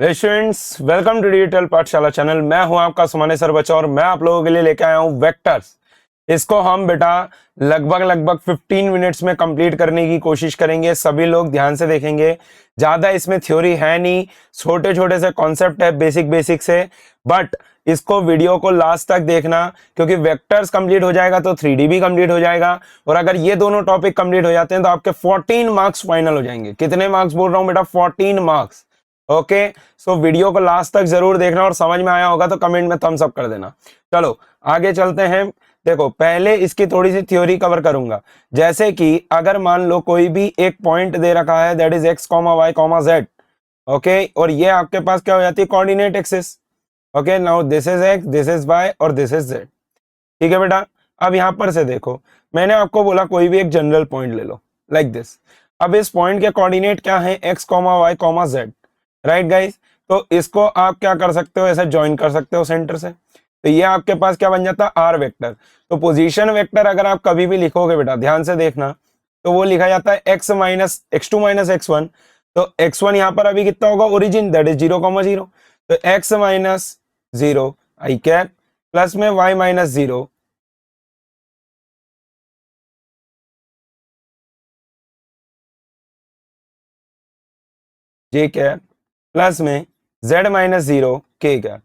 Students, welcome to digital पाठशाला channel. मैं हूं आपका सुमानेश्वर बच्चा और मैं आप लोगों के लिए लेकर आया हूं वेक्टर्स। इसको हम बेटा लगभग 15 मिनट्स में कंप्लीट करने की कोशिश करेंगे। सभी लोग ध्यान से देखेंगे। ज्यादा इसमें थ्योरी है नहीं, छोटे छोटे से कॉन्सेप्ट है बेसिक से, बट इसको वीडियो को लास्ट तक देखना, क्योंकि वेक्टर्स कंप्लीट हो जाएगा तो 3D भी कंप्लीट हो जाएगा। और अगर ये दोनों टॉपिक कंप्लीट हो जाते हैं तो आपके 14 मार्क्स फाइनल हो जाएंगे। कितने मार्क्स बोल रहा हूं बेटा? 14 मार्क्स। ओके, सो वीडियो को लास्ट तक जरूर देखना और समझ में आया होगा तो कमेंट में थम्स अप कर देना। चलो आगे चलते हैं। देखो, पहले इसकी थोड़ी सी थ्योरी कवर करूंगा। जैसे कि अगर मान लो कोई भी एक पॉइंट दे रखा है, that is x comma y comma z. Okay, और ये आपके पास क्या हो जाती है? Coordinate axis. Okay, now this is x, this is y और दिस इज जेड। ठीक है बेटा। अब यहां पर से देखो, मैंने आपको बोला कोई भी एक जनरल पॉइंट ले लो, लाइक दिस। अब इस पॉइंट के कोऑर्डिनेट क्या है? X comma y comma z, right guys. तो इसको आप क्या कर सकते हो? ऐसे ज्वाइन कर सकते हो सेंटर से, तो ये आपके पास क्या बन जाता है? R vector. तो पोजीशन वेक्टर अगर आप कभी भी लिखोगे बेटा, ध्यान से देखना, तो वो लिखा जाता है x minus x2 minus x1। तो x1 यहाँ पर अभी कितना होगा? Origin, that is 0,0। तो x माइनस 0 आई कैप प्लस में y माइनस 0 जे कैप प्लस में z माइनस 0 के कैप।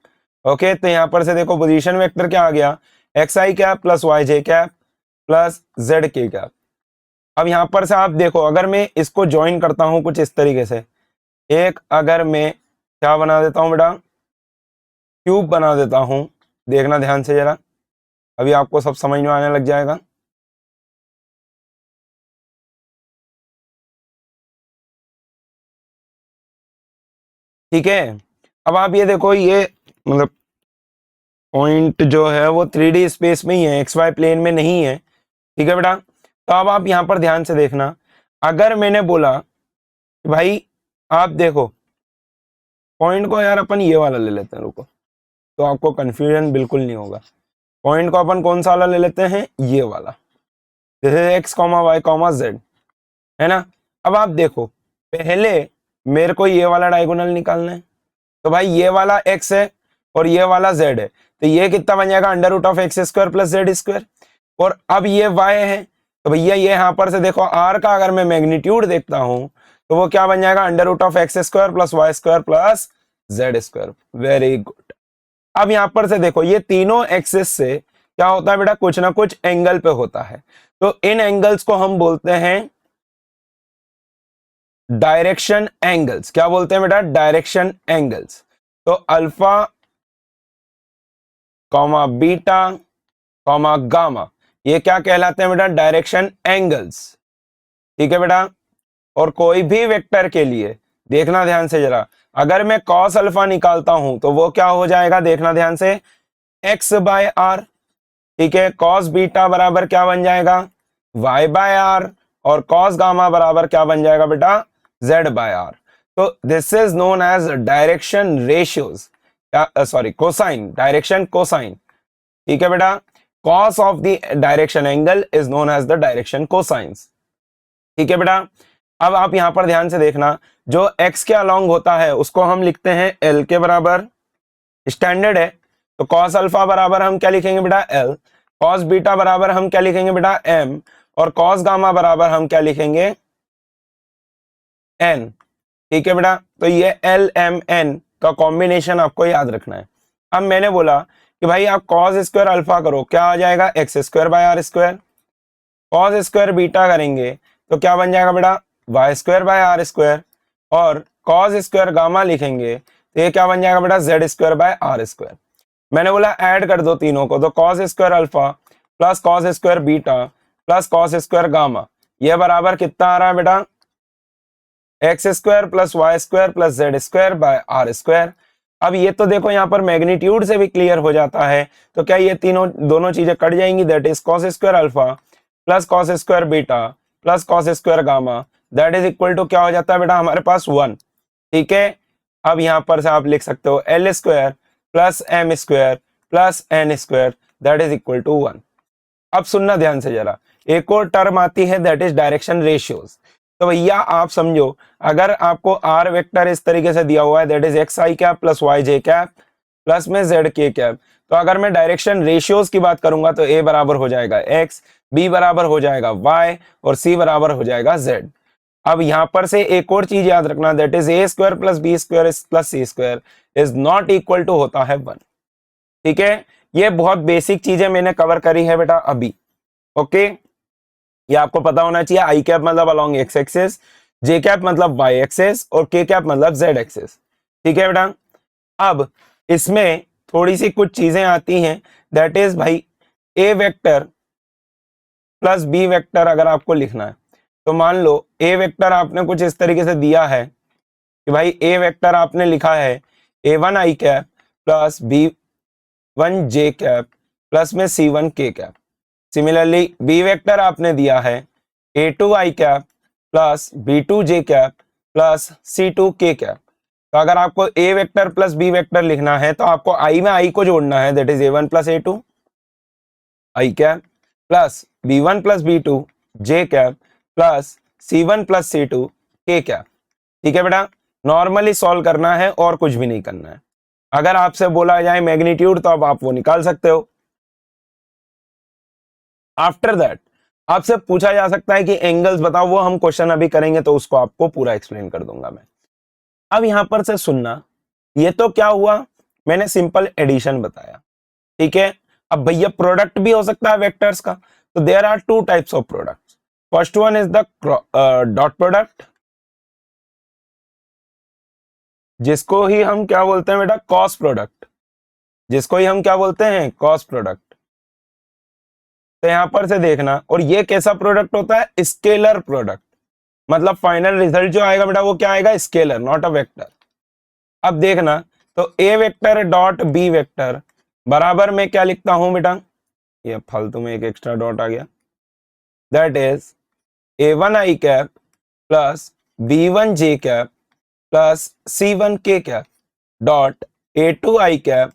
ओके, तो यहां पर से देखो पोजीशन वेक्टर क्या आ गया? X i cap plus y j cap plus Z k cap. अब यहां पर से आप देखो, अगर मैं इसको ज्वाइन करता हूं कुछ इस तरीके से, एक अगर मैं क्या बना देता हूं बेटा? क्यूब बना देता हूं। देखना ध्यान से जरा, अभी आपको सब समझ में आने लग जाएगा। ठीक है, अब आप ये देखो, ये मतलब पॉइंट जो है वो 3D स्पेस में ही है, एक्स वाई प्लेन में नहीं है। ठीक है बेटा। तो अब आप यहां पर ध्यान से देखना, अगर मैंने बोला कि भाई आप देखो पॉइंट को, यार अपन ये वाला ले लेते हैं, रुको, तो आपको कंफ्यूजन बिल्कुल नहीं होगा। पॉइंट को अपन कौन सा वाला ले लेते हैं? ये वाला, जैसे x comma y comma z, है ना। अब आप देखो, पहले मेरे को ये वाला डायगोनल निकालना है। तो भाई ये वाला एक्स है और ये वाला जेड है, तो ये कितना बन जाएगा? Under root of x square plus z square. और अब ये वाई है, तो भैया ये यहां पर से देखो, आर का अगर मैं मैग्नीट्यूड देखता हूं तो वो क्या बन जाएगा? Under root of x square plus y square plus z square. Very good. अब यहां पर से देखो, ये तीनों एक्सिस से क्या होता है बेटा? कुछ ना कुछ एंगल पे होता है। तो इन एंगल्स को हम बोलते हैं डायरेक्शन एंगल्स। क्या बोलते हैं बेटा? Direction angles. तो alpha comma beta comma gamma, ये क्या कहलाते हैं बेटा? Direction angles. ठीक है बेटा। और कोई भी वेक्टर के लिए देखना ध्यान से जरा, अगर मैं कॉस अल्फा निकालता हूं तो वो क्या हो जाएगा? देखना ध्यान से, एक्स बाय आर। ठीक है, कॉस बीटा बराबर क्या बन जाएगा? Y by R. और कॉस गामा बराबर क्या बन जाएगा बेटा? Z by R. तो this is known as direction ratios, sorry cosine, direction cosine. ठीक है बेटा। Cos of the direction angle is known as the direction cosines. ठीक है बेटा। अब आप यहां पर ध्यान से देखना, जो x के अलोंग होता है उसको हम लिखते हैं l के बराबर, स्टैंडर्ड है। तो कॉस अल्फा बराबर हम क्या लिखेंगे बेटा? l। कॉस बीटा बराबर हम क्या लिखेंगे बेटा? m। और कॉस गामा बराबर हम क्या लिखेंगे? n। ठीक है बेटा। तो ये l m n का कॉम्बिनेशन आपको याद रखना है। अब मैंने बोला कि भाई आप कॉस स्क्वायर अल्फा करो, क्या आ जाएगा? X square by r square. Cos square beta करेंगे तो क्या बन जाएगा बेटा? Y square by r square. और कॉस स्क्वायर गामा लिखेंगे तो ये क्या बन जाएगा बेटा? Z square by r square. मैंने बोला ऐड कर दो तीनों को, तो cos square alpha plus cos square beta plus cos square gamma, ये बराबर कितना आ रहा है बेटा? X square plus y square plus z square by r square. अब ये तो देखो यहाँ पर मैग्नीट्यूड से भी क्लियर हो जाता है, तो क्या ये तीनों दोनों चीजें कट जाएंगी? That is cos square alpha plus cos square beta plus cos square gamma, that is equal to क्या हो जाता है बेटा? हमारे पास 1। ठीक है। अब यहां पर से आप लिख सकते हो l square plus m square plus n square, that is equal to 1। अब सुनना ध्यान से जरा, एक और टर्म आती है, दैट इज डायरेक्शन रेशियोज। तो भैया आप समझो, अगर आपको आर वेक्टर इस तरीके से दिया हुआ है, that is x i cap plus y j cap plus में जेड के कैप, तो अगर मैं डायरेक्शन रेशियोज की बात करूंगा तो ए बराबर हो जाएगा एक्स, बी बराबर हो जाएगा वाई और सी बराबर हो जाएगा जेड। अब यहां पर से एक और चीज याद रखना, that is a square plus b square plus c square is not equal to होता है 1। ठीक है, ये बहुत बेसिक चीजें मैंने कवर करी है बेटा अभी। ओके, ये आपको पता होना चाहिए। आई कैप मतलब अलोंग एक्स एक्सिस, जे कैप मतलब वाई एक्सिस और के कैप मतलब जेड एक्सिस। ठीक है बेटा, अब इसमें थोड़ी सी कुछ चीजें आती हैं, दैट इज भाई ए वेक्टर प्लस बी वेक्टर अगर आपको लिखना है तो मान लो ए वेक्टर आपने कुछ इस तरीके से दिया है कि भाई ए वेक्टर आपने लिखा है a one i cap plus b one j cap plus में c one k cap. Similarly b vector आपने दिया है a two i cap plus b two j cap plus c two k cap. तो अगर आपको a vector plus b vector लिखना है तो आपको आई में आई को जोड़ना है, that is a one plus a two i cap plus b one plus b two j cap plus c one plus c two k cap. ठीक है बेटा, नॉर्मली सॉल्व करना है और कुछ भी नहीं करना है। अगर आपसे बोला जाए मैग्नीट्यूड तो अब आप वो निकाल सकते हो। आफ्टर दैट आपसे पूछा जा सकता है कि एंगल्स बताओ, वो हम क्वेश्चन अभी करेंगे तो उसको आपको पूरा एक्सप्लेन कर दूंगा मैं। अब यहां पर से सुनना, ये तो क्या हुआ, मैंने सिंपल एडिशन बताया। ठीक है, अब भैया प्रोडक्ट भी हो सकता है वेक्टर्स का, तो there are two types of products. First one is the dot product, जिसको ही हम क्या बोलते हैं बेटा, क्रॉस प्रोडक्ट, जिसको ही हम क्या बोलते हैं, क्रॉस प्रोडक्ट। तो यहां पर से देखना, और ये कैसा प्रोडक्ट होता है, स्केलर प्रोडक्ट, मतलब फाइनल रिजल्ट जो आएगा बेटा वो क्या आएगा, स्केलर, नॉट अ वेक्टर। अब देखना, तो a vector dot b vector बराबर में क्या लिखता हूं बेटा, ये फालतू में एक एक्स्ट्रा डॉट आ गया, that is a one i cap plus b one j cap plus c one k cap dot a two i cap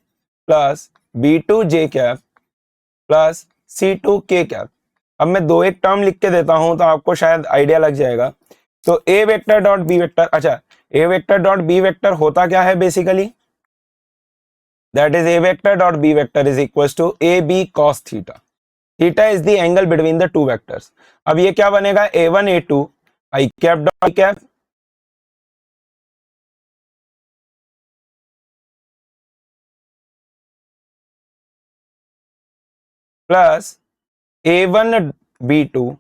plus b two j cap plus c two k cap. अब मैं दो एक term लिख के देता हूं तो आपको शायद आइडिया लग जाएगा। तो a vector dot b vector, अच्छा a vector dot b vector होता क्या है basically, that is a vector dot b vector is equal to a b cos theta. Theta is the angle between the two vectors. अब ये क्या बनेगा, a one a two i cap dot i cap plus a one b two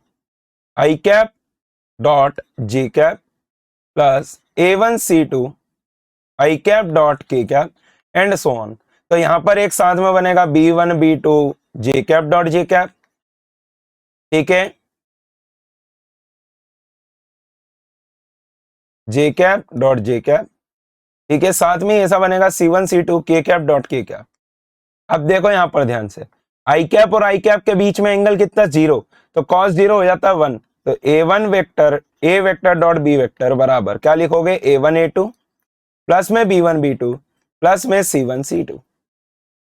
i cap dot j cap plus a one c two i cap dot k cap and so on. तो यहां पर एक साथ में बनेगा b one b two j cap dot j cap. ठीक है, j cap dot j cap. ठीक है, साथ में ऐसा बनेगा c one c two k cap dot k cap. अब देखो यहां पर ध्यान से, आई कैप और आई कैप के बीच में एंगल कितना, जीरो, तो कॉस जीरो हो जाता है 1। तो a one vector a vector dot b vector बराबर क्या लिखोगे, a one a two plus में b one b two plus में सी वन सी टू।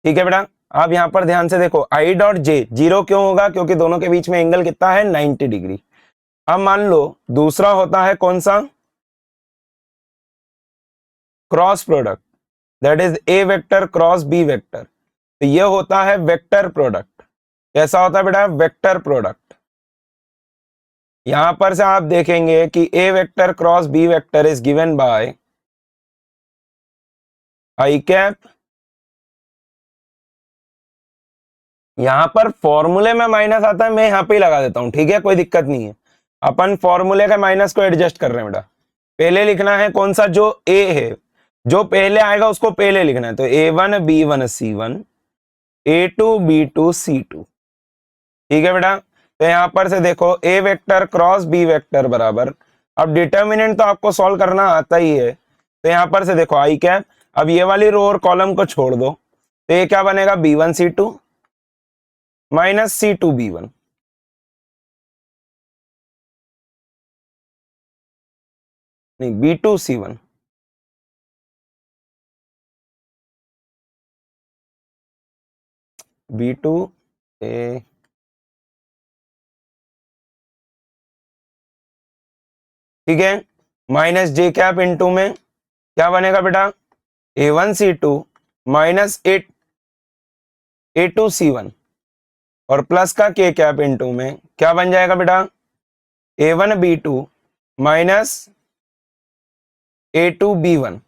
ठीक है बेटा, आप यहां पर ध्यान से देखो, आई डॉट जे जीरो क्यों होगा, क्योंकि दोनों के बीच में एंगल कितना है, 90 डिग्री। अब मान लो दूसरा होता है कौन सा, cross product, that is a vector cross B vector. तो ये होता है वेक्टर प्रोडक्ट। कैसा होता है बेटा, वेक्टर प्रोडक्ट। यहां पर से आप देखेंगे कि a vector cross B vector is given by i cap, यहां पर फॉर्मूले में माइनस आता है, मैं यहां पे ही लगा देता हूं, ठीक है, कोई दिक्कत नहीं है। अपन फॉर्मूले का माइनस को एडजस्ट कर रहे हैं बेटा। पहले लिखना है कौन सा, जो ए है, जो पहले आएगा उसको पहले लिखना है। तो a one b one c one, a two b two c two. ठीक है बेटा, तो यहां पर से देखो a vector cross B vector बराबर, अब डिटर्मिनेंट तो आपको सॉल्व करना आता ही है। तो यहां पर से देखो आई कैप, अब ये वाली रो और कॉलम को छोड़ दो, तो ये क्या बनेगा, b one c two minus c two b one. नहीं, b two c one, b two a, ठीक है, माइनस जे कैप इंटू में क्या बनेगा बेटा, A1C2 माइनस A2C1 और प्लस का के कैप इंटू में क्या बन जाएगा बेटा, A1B2 माइनस A2B1।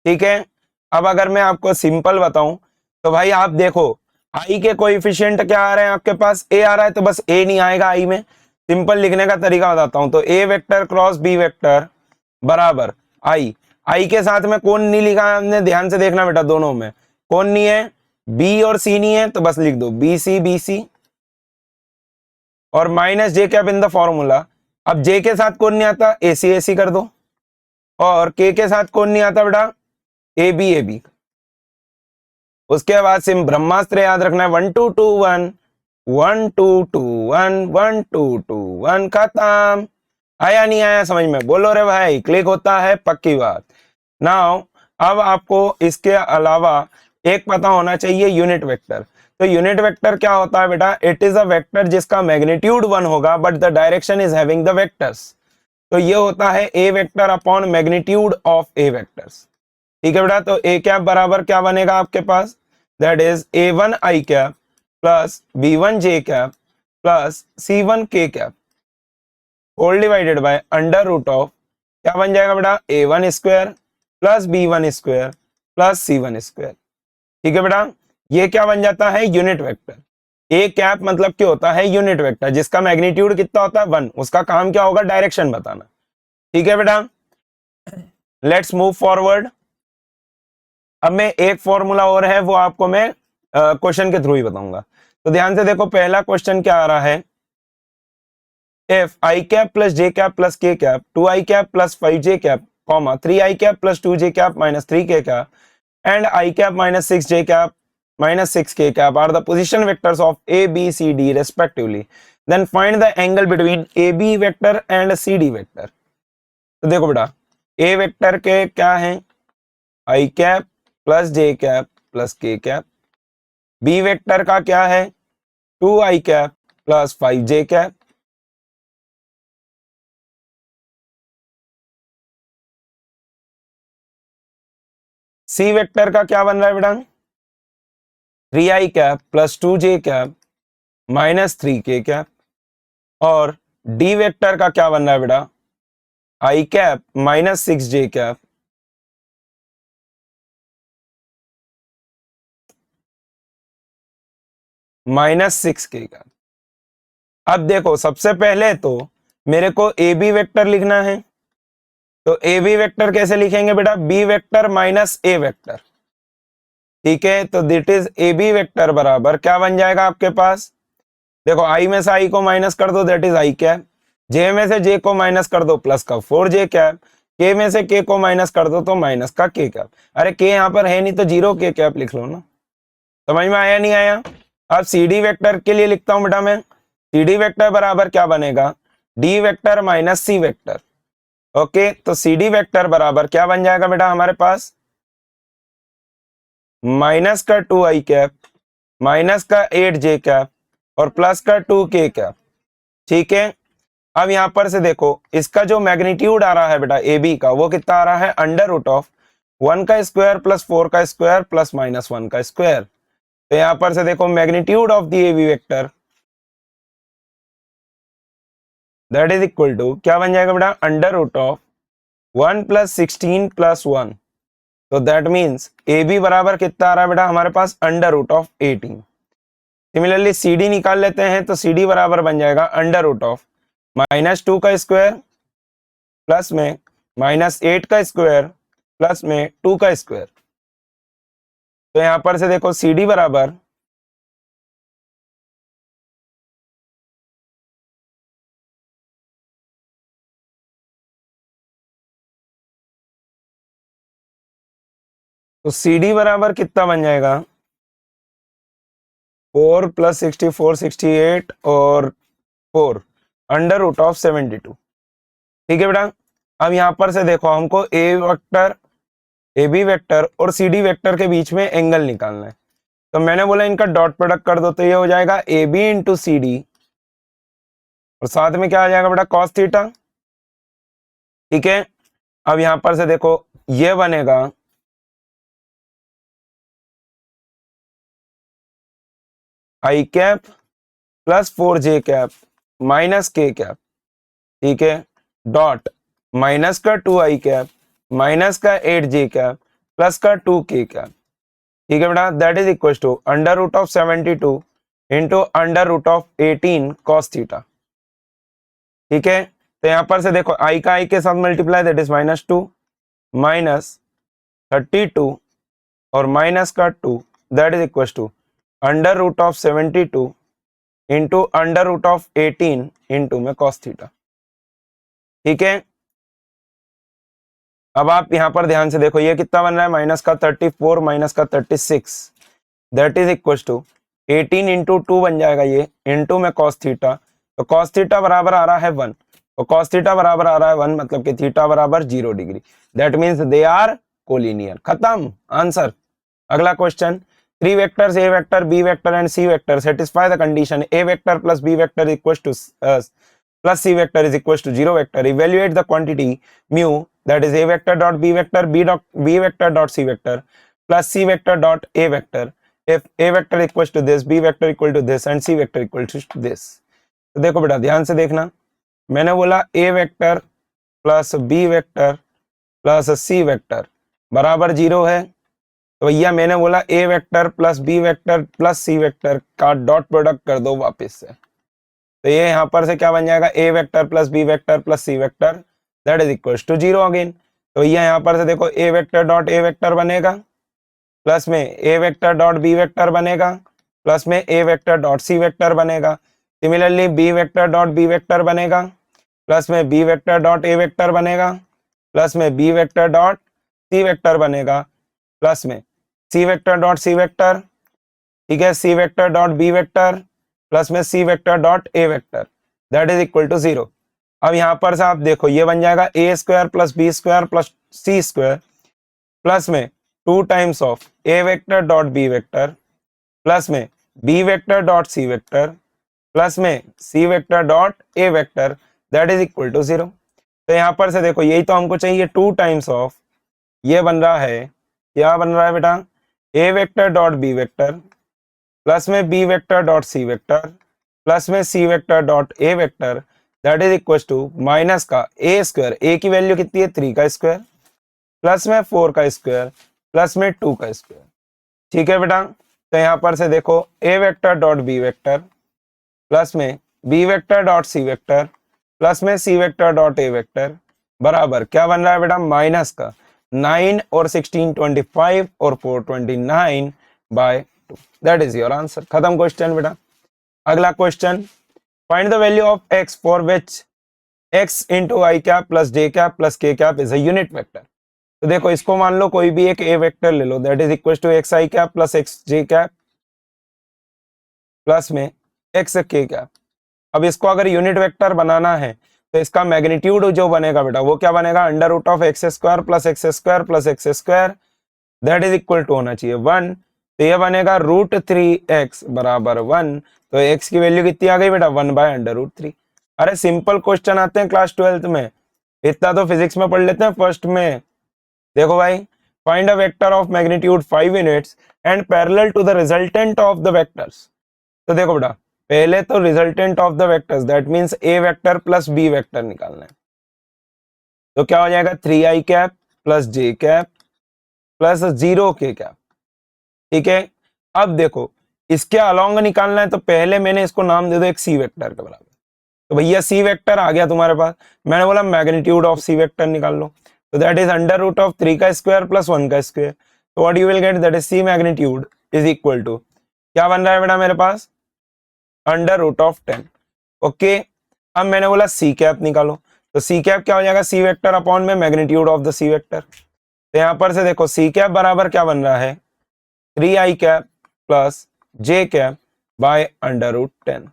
ठीक है, अब अगर मैं आपको सिंपल बताऊं तो भाई आप देखो आई के कोएफिशिएंट क्या आ रहे हैं आपके पास, ए आ रहा है तो बस ए नहीं आएगा आई में। सिंपल लिखने का तरीका बताता हूं, तो a vector cross B vector बराबर आई। आई के साथ में कौन नहीं लिखा है हमने, ध्यान से देखना बेटा, दोनों में कौन नहीं है, बी और सी नहीं है, तो बस लिख दो बी सी और minus J cap in the formula. अब जे के साथ कौन नहीं आता, ए सी कर दो, और के साथ कौन नहीं आता बेटा, ए बी। उसके बाद सिम ब्रह्मास्त्र याद रखना है, 1 2 2 1 1 2 2 1 1 2 2 1 खत्म। आया नहीं आया समझ में, बोलो रे भाई, क्लिक होता है पक्की बात। नाउ अब आपको इसके अलावा एक पता होना चाहिए यूनिट वेक्टर। तो यूनिट वेक्टर क्या होता है बेटा, इट इज अ वेक्टर जिसका मैग्नीट्यूड 1 होगा but the direction is having the vectors. तो ये होता है a vector upon magnitude of a vectors. ठीक है बेटा, तो ए कैप बराबर क्या बनेगा आपके पास, that is A1 i cap plus B1 j cap plus C1 k cap whole divided by under root of क्या बन जाएगा बेटा, A1 square plus B1 square plus C1 square. ठीक है बेटा, ये क्या बन जाता है, यूनिट वेक्टर। ए कैप मतलब क्या होता है, यूनिट वेक्टर जिसका मैग्नीट्यूड कितना होता है 1, उसका काम क्या होगा, डायरेक्शन बताना। ठीक है बेटा, लेट्स मूव फॉरवर्ड। अब मैं एक फॉर्मूला और है वो आपको मैं क्वेश्चन के थ्रू ही बताऊंगा। तो ध्यान से देखो, पहला क्वेश्चन क्या आ रहा है, if i cap plus j cap plus k cap 2 i cap plus 5 j cap comma 3 i cap plus 2 j cap minus 3 k cap and i cap minus 6 j cap minus 6 k cap are the position vectors of a b c d respectively, then find the angle between a b vector and c d vector. तो देखो बेटा, a vector के क्या है, i cap plus j cap plus k cap, B vector का क्या है, 2 i cap plus 5 j cap, C vector का क्या बन रहा है बेटा, 3 i cap plus 2 j cap minus 3 k cap, और डी वेक्टर का क्या बन रहा है बेटा, आई cap minus 6 j cap minus 6 k cap. अब देखो सबसे पहले तो मेरे को ए बी वेक्टर लिखना है, तो ए बी वेक्टर कैसे लिखेंगे बेटा, b vector minus a vector. ठीक है, तो that is a b vector बराबर क्या बन जाएगा आपके पास, देखो आई में से आई को माइनस कर दो, दैट इज आई कैप, जे में से जे को माइनस कर दो, प्लस का 4 जे कैप, के में से के को माइनस कर दो तो माइनस का के कैप। अरे के यहाँ पर है नहीं तो 0 के कैप लिख लो ना। समझ में आया नहीं आया। अब सी डी वेक्टर के लिए लिखता हूं बेटा मैं, सी डी वेक्टर बराबर क्या बनेगा, D vector minus C vector. Okay, तो सी डी वेक्टर बराबर क्या बन जाएगा बेटा हमारे पास, माइनस का 2 आई कैप माइनस का 8 जे कैप और प्लस का 2 के कैप। ठीक है, अब यहां पर से देखो इसका जो मैग्नीट्यूड आ रहा है बेटा ए बी का, वो कितना आ रहा है, अंडर रूट ऑफ 1 का स्क्वायर प्लस 4 का स्क्वायर प्लस माइनस 1 का स्क्वायर। तो यहां पर से देखो magnitude of the a b vector that is equal to क्या बन जाएगा बेटा, under root of 1 plus 16 plus 1। तो दैट मीन्स ए बी बराबर कितना आ रहा है बेटा हमारे पास, under root of 18। Similarly c d निकाल लेते हैं, तो सी डी बराबर बन जाएगा अंडर रूट ऑफ -2 का स्क्वायर प्लस में -8 का स्क्वायर प्लस में 2 का स्क्वायर। तो यहां पर से देखो सी डी बराबर तो सी डी बराबर कितना बन जाएगा, 4 प्लस 64 68 और 4 अंडर रूट ऑफ 72। ठीक है बेटा, अब यहां पर से देखो हमको ए वेक्टर ए बी वेक्टर और सी डी वेक्टर के बीच में एंगल निकालना है। तो मैंने बोला इनका डॉट प्रोडक्ट कर दो, तो ये हो जाएगा a b into c d और साथ में क्या आ जाएगा बेटा, कॉस थीटा। ठीक है, अब यहां पर से देखो ये बनेगा i cap plus 4j cap minus k cap, ठीक है, डॉट माइनस का 2i कैप माइनस का 8j कैप प्लस का 2k कैप, ठीक है बेटा, that is equal to under root of 72 into under root of 18 cos theta. ठीक है, तो यहां पर से देखो आई का आई के साथ मल्टीप्लाई, दैट इज -2 माइनस 32 और माइनस का 2, that is equal to under root of 72 into under root of 18 into में कॉस थीटा। ठीक है, अब आप यहां पर ध्यान से देखो ये कितना बन रहा है, माइनस का 34 माइनस का 36, that is equal to 18 into 2 बन जाएगा ये, इंटू में कॉस थीटा, तो कॉस थीटा बराबर आ रहा है 1, तो कॉस थीटा बराबर आ रहा है 1 मतलब कि थीटा बराबर 0 degree, that means they are collinear. खत्म, आंसर। अगला question, 3 vectors a vector b vector and c vector satisfy the condition a vector plus b vector equals to plus c vector is equals to 0 vector, evaluate the quantity mu, that is a vector dot b vector b vector dot c vector plus c vector dot a vector if a vector equals to this, b vector equal to this and c vector equal to this। तो देखो बेटा ध्यान से देखना, मैंने बोला a vector plus b vector plus c vector बराबर 0 है, तो भैया मैंने बोला a vector plus b vector plus c vector का डॉट प्रोडक्ट कर दो वापस से, तो ये यहां पर से क्या बन जाएगा, a vector plus b vector plus c vector that is equal to 0 again. तो ये यहां पर से देखो a vector dot a vector बनेगा, प्लस में a vector dot b vector बनेगा, प्लस में a vector dot c vector बनेगा, similarly b vector dot b vector बनेगा, प्लस में b vector dot a vector बनेगा, प्लस में b vector dot c vector बनेगा, प्लस में c vector dot c vector, ठीक है, c vector dot b vector plus में c vector dot a vector that is equal to 0। अब यहां पर से आप देखो ये बन जाएगा a square plus b square plus c square plus में 2 times of a vector dot b vector plus में b vector dot c vector plus में c vector dot a vector that is equal to 0। तो यहां पर से देखो यही तो हमको चाहिए, 2 टाइम्स ऑफ ये बन रहा है, क्या बन रहा है बेटा, a vector dot b vector plus में b vector dot c vector plus में c vector dot a vector that is equal to minus का a स्क्वायर, a की वैल्यू कितनी है 3 का स्क्वायर प्लस में 4 का स्क्वायर प्लस में 2 का स्क्वायर। ठीक है बेटा, तो यहां पर से देखो a vector dot b vector plus में b vector dot c vector plus में c vector dot a vector बराबर क्या बन रहा है बेटा, माइनस का 9 और 16 25 और 4 29 by 2, that is your answer. खत्म क्वेश्चन बेटा। अगला question, find the value of x for which x into i cap plus j cap plus k cap is a unit vector. तो देखो इसको मान लो कोई भी एक a वेक्टर ले लो, that is equal to x i cap plus x j cap plus में x k कैप। अब इसको अगर यूनिट वेक्टर बनाना है तो इसका मैग्नीट्यूड जो बनेगा बेटा वो क्या बनेगा, under root of x square plus x square plus x square that is equal to होना चाहिए 1, तो ये बनेगा √3x बराबर 1। तो x की वैल्यू कितनी आ गई बेटा, 1/√3। अरे सिंपल क्वेश्चन आते हैं क्लास 12th में, इतना तो फिजिक्स में पढ़ लेते हैं फर्स्ट में। देखो भाई, find a vector of magnitude 5 units and parallel to the resultant of the vectors. तो देखो बेटा पहले तो resultant of the vectors that means a vector plus b vector निकालना है, तो क्या हो जाएगा 3i cap plus j cap plus 0k cap. ठीक है, अब देखो इसके अलोंग निकालना है तो पहले मैंने इसको नाम दे दो एक सी वेक्टर के बराबर, तो भैया सी वेक्टर आ गया तुम्हारे पास, मैंने बोला मैग्नीट्यूड ऑफ सी वेक्टर निकाल लो, तो that is under root of 3 का स्क्वायर प्लस 1 का स्क्वायर, तो what you will get, that is c magnitude is equal to क्या बन रहा है बेटा मेरे पास, अंडर रूट ऑफ 10। ओके, अब मैंने बोला सी कैप निकालो, तो सी कैप क्या हो जाएगा, सी वेक्टर अपॉन में magnitude of the c vector. तो यहां पर से देखो सी कैप बराबर क्या बन रहा है, 3i cap plus j cap by under root 10।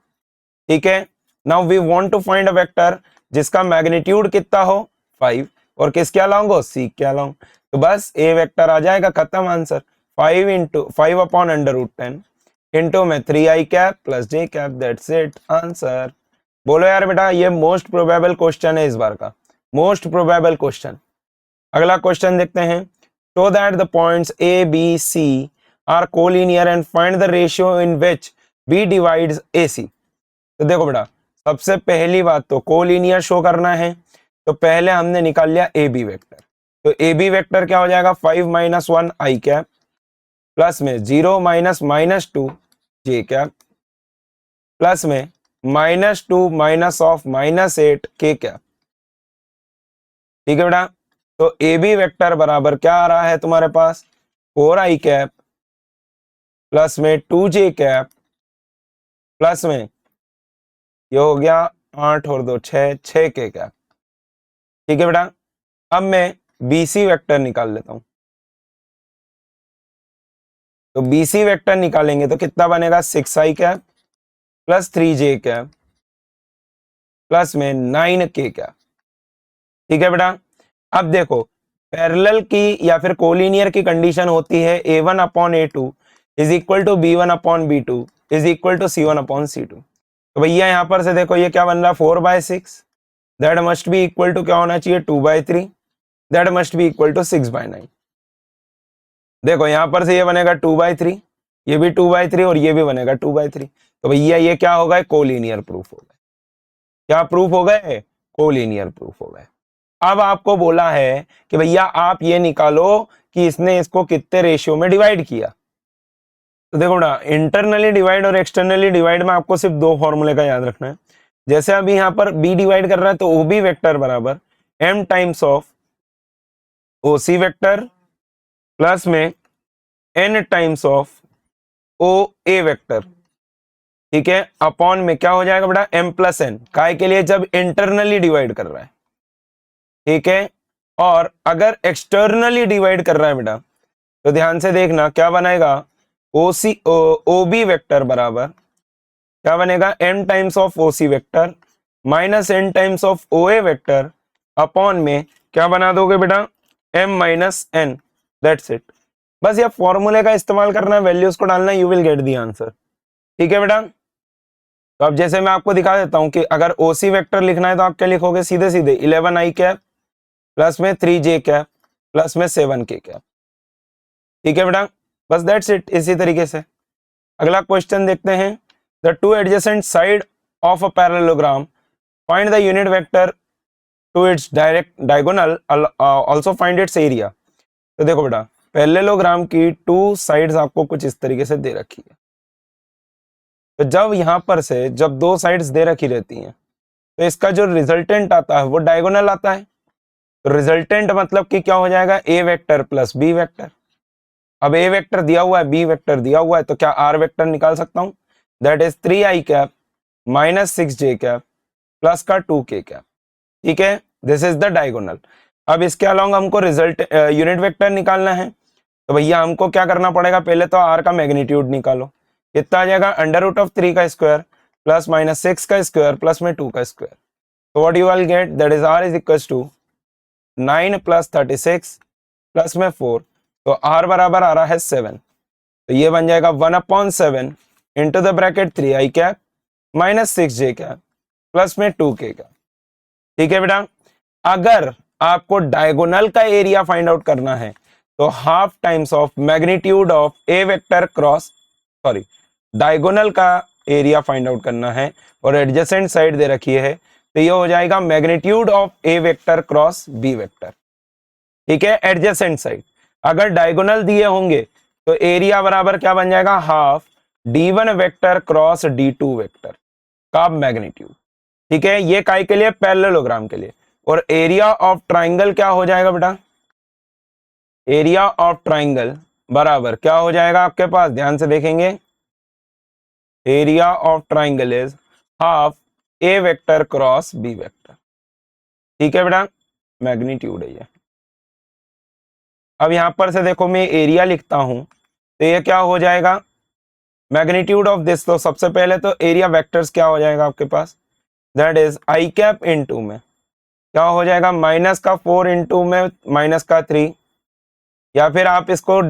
ठीक है, now we want to find a vector जिसका मैग्नीट्यूड कितना हो 5 और किसके अलोंग हो, c के अलोंग, तो बस a वेक्टर आ जाएगा, खत्म answer. 5 upon under root 10 into में 3i cap plus j cap, that's it answer. बोलो यार बेटा, ये मोस्ट प्रोबेबल क्वेश्चन है इस बार का, मोस्ट प्रोबेबल क्वेश्चन। अगला क्वेश्चन देखते हैं, show that the points a b c are collinear and find the ratio in which b divides a c. तो देखो बेटा, सबसे पहली बात तो कोलिनियर शो करना है, तो पहले हमने निकाल लिया ए बी वेक्टर। तो ए बी वेक्टर क्या हो जाएगा, 5 - 1 आई कैप प्लस में 0 - -2 जे कैप प्लस में -2 -8 के कैप। ठीक है बेटा, तो ए बी वेक्टर बराबर क्या आ रहा है तुम्हारे पास, 4 आई कैप प्लस में 2 जे कैप प्लस में ये हो गया 8 और 2 6 के कैप। ठीक है बेटा, अब मैं बीसी वेक्टर निकाल लेता हूं। तो बीसी वेक्टर निकालेंगे तो कितना बनेगा, 6 आई कैप प्लस 3 जे कैप प्लस में 9 के कैप। ठीक है बेटा, अब देखो पैरेलल की या फिर कोलिनियर की कंडीशन होती है A1/A2 is equal to B1/B2 is equal to C1/C2। तो भैया यहां पर से देखो ये क्या बन रहा है, 4/6, that must be equal to क्या होना चाहिए, 2/3, that must be equal to 6/9। देखो यहां पर से ये बनेगा 2/3, ये भी 2/3 और ये भी बनेगा 2/3। तो भैया ये क्या होगा, कोलिनियर प्रूफ हो गए। क्या प्रूफ हो गए, कोलिनियर प्रूफ हो गए। अब आपको बोला है कि भैया आप ये निकालो कि इसने इसको कितने रेशियो में डिवाइड किया। तो देखो ना, इंटरनली डिवाइड और एक्सटर्नली डिवाइड में आपको सिर्फ 2 फॉर्मूले का याद रखना है। जैसे अभी यहां पर बी डिवाइड कर रहा है तो ओ बी वेक्टर बराबर m times of O C vector plus में n times of O A vector. ठीक है, अपॉन में क्या हो जाएगा बेटा, m प्लस n, काय के लिए, जब इंटरनली डिवाइड कर रहा है। ठीक है, और अगर एक्सटर्नली डिवाइड कर रहा है बेटा तो ध्यान से देखना क्या बनेगा, ओ बी वेक्टर बराबर क्या बनेगा, m times of O C vector minus n times of O A vector upon में क्या बना दोगे बेटा, m minus n। That's it, बस ये फॉर्मूले का इस्तेमाल करना है, वैल्यूज को डालना, you will get the answer. ठीक है बेटा, तो अब जैसे मैं आपको दिखा देता हूं कि अगर ओ सी वेक्टर लिखना है तो आप क्या लिखोगे, सीधे सीधे 11 आई कैप प्लस में 3 जे कैप प्लस में 7 के कैप। ठीक है बेटा, बस दैट्स इट। इसी तरीके से अगला क्वेश्चन देखते हैं, the two adjacent side of a parallelogram find the unit vector to its direct diagonal also find its area. तो देखो बेटा, पैरेललोग्राम की 2 साइड्स आपको कुछ इस तरीके से दे रखी है। तो जब यहां पर से जब 2 साइड्स दे रखी रहती हैं तो इसका जो रिजल्टेंट आता है वो डायगोनल आता है। तो रिजल्टेंट मतलब कि क्या हो जाएगा, ए वेक्टर प्लस बी वेक्टर। अब ए वेक्टर दिया हुआ है, बी वेक्टर दिया हुआ है, तो क्या आर वेक्टर निकाल सकता हूं, that is 3 i cap minus 6 j cap plus का 2 के कैप। ठीक है, दिस इज द डायगोनल। अब इसके अलावा हमको रिजल्ट यूनिट वेक्टर निकालना है, तो भैया हमको क्या करना पड़ेगा, पहले तो आर का मैग्नीट्यूड निकालो। कितना आ जाएगा, √3 का स्क्वायर प्लस माइनस 6 का स्क्वायर प्लस में 2 का स्क्वायर। तो what you will get, that is R is equal to 9 plus 36 plus में 4, तो आर बराबर आ रहा है 7। तो ये बन जाएगा 1/7 into the bracket 3 i cap minus 6 j cap plus में 2 के कैप। ठीक है बेटा, अगर आपको डायगोनल का एरिया फाइंड आउट करना है तो half times of magnitude of A vector cross diagonal का एरिया फाइंड आउट करना है और एडजेसेंट साइड दे रखी है, तो ये हो जाएगा magnitude of A vector cross B vector. ठीक है, एडजेसेंट साइड। अगर डायगोनल दिए होंगे तो एरिया बराबर क्या बन जाएगा, half d1 vector cross d2 vector का मैग्नीट्यूड। ठीक है, ये काय के लिए, पैरेललोग्राम के लिए। और एरिया ऑफ ट्राइंगल क्या हो जाएगा बेटा, एरिया ऑफ ट्राइंगल बराबर क्या हो जाएगा आपके पास, ध्यान से देखेंगे, area of triangle is half A vector cross B vector. ठीक है बेटा, मैग्नीट्यूड है ये। अब यहां पर से देखो मैं एरिया लिखता हूं तो ये क्या हो जाएगा, मैग्नीट्यूड ऑफ दिस। तो सबसे पहले तो एरिया वेक्टर्स क्या हो जाएगा आपके पास, that is i cap into में क्या हो जाएगा, माइनस का 4 इंटू में माइनस का 3, या फिर आप इसको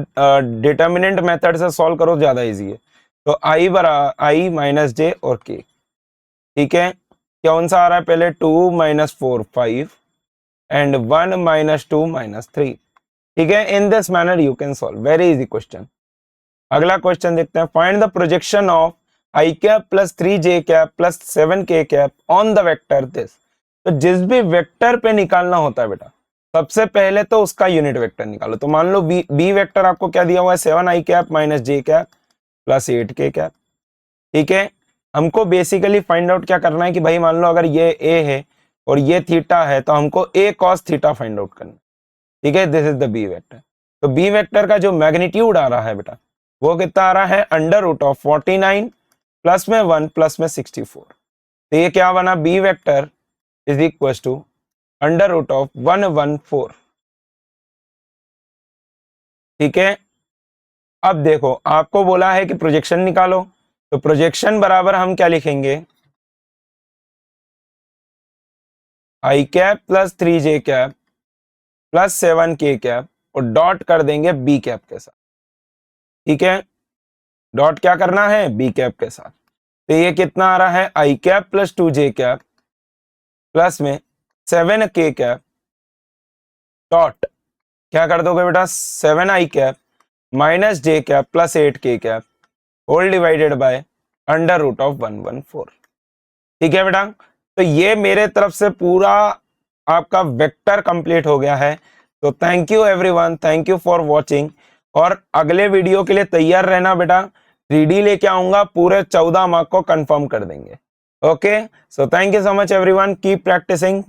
डिटर्मिनेंट मेथड से सॉल्व करो, ज्यादा इजी है। तो आई माइनस जे और के। ठीक है, कौन सा आ रहा है पहले, 2 - 4 5 एंड 1 माइनस 2 माइनस 3। ठीक है, in this manner you can solve, very easy question. अगला क्वेश्चन देखते हैं, find the projection of I cap plus 3j cap plus 7k cap on the vector this. तो जिस भी वेक्टर पे निकालना होता है बेटा, सबसे पहले तो उसका यूनिट वेक्टर निकालो। तो मान लो बी वेक्टर आपको क्या दिया हुआ है, 7i cap minus j cap plus 8k cap. ठीक है, हमको बेसिकली फाइंड आउट क्या करना है कि भाई मान लो अगर ये a है और ये थीटा है, तो हमको a cos theta find out करना है। ठीक है, this is the B vector. तो बी वेक्टर का जो मैग्नीट्यूड आ रहा है बेटा, वो कितना आ रहा है, अंडर रूट ऑफ 49 प्लस में 1 प्लस में 64। तो ये क्या बना, B vector is equal to under root of 114। ठीक है, अब देखो आपको बोला है कि प्रोजेक्शन निकालो, तो प्रोजेक्शन बराबर हम क्या लिखेंगे, i cap plus 3j cap plus 7k cap और डॉट कर देंगे बी कैप के साथ। ठीक है, डॉट क्या करना है, बी कैप के साथ। तो ये कितना आ रहा है, i cap plus 2j cap plus में 7k कैप डॉट क्या कर दोगे बेटा, 7i cap minus j cap plus 8k cap whole divided by under root of 114। ठीक है बेटा, तो ये मेरे तरफ से पूरा आपका वेक्टर कंप्लीट हो गया है। तो thank you everyone, thank you for watching. और अगले वीडियो के लिए तैयार रहना बेटा, 3D लेके आऊंगा, पूरे 14 मार्क को कंफर्म कर देंगे। Okay, so thank you so much everyone, keep practising.